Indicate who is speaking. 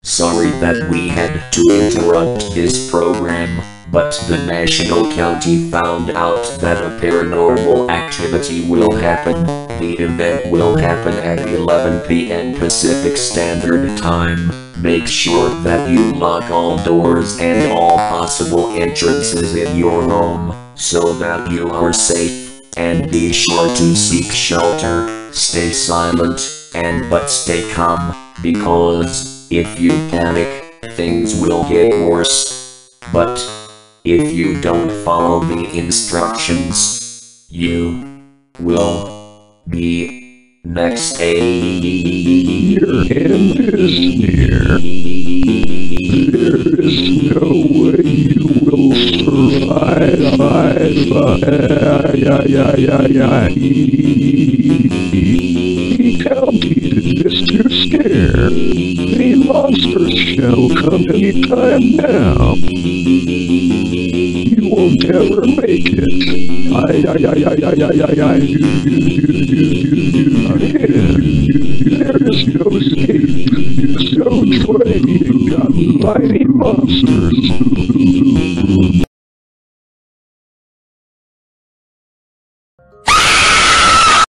Speaker 1: Sorry that we had to interrupt this program, but the National County found out that a paranormal activity will happen. The event will happen at 11 p.m. Pacific Standard Time. Make sure that you lock all doors and all possible entrances in your home, so that you are safe. And be sure to seek shelter, stay silent, but stay calm, because if you panic, things will get worse. But if you don't follow the instructions, you will be next.
Speaker 2: Your end is near. There is no way you will survive. Tell me, is this too scared? The monsters shall come anytime now. You will never make it. There is no escape. So trained by the monsters.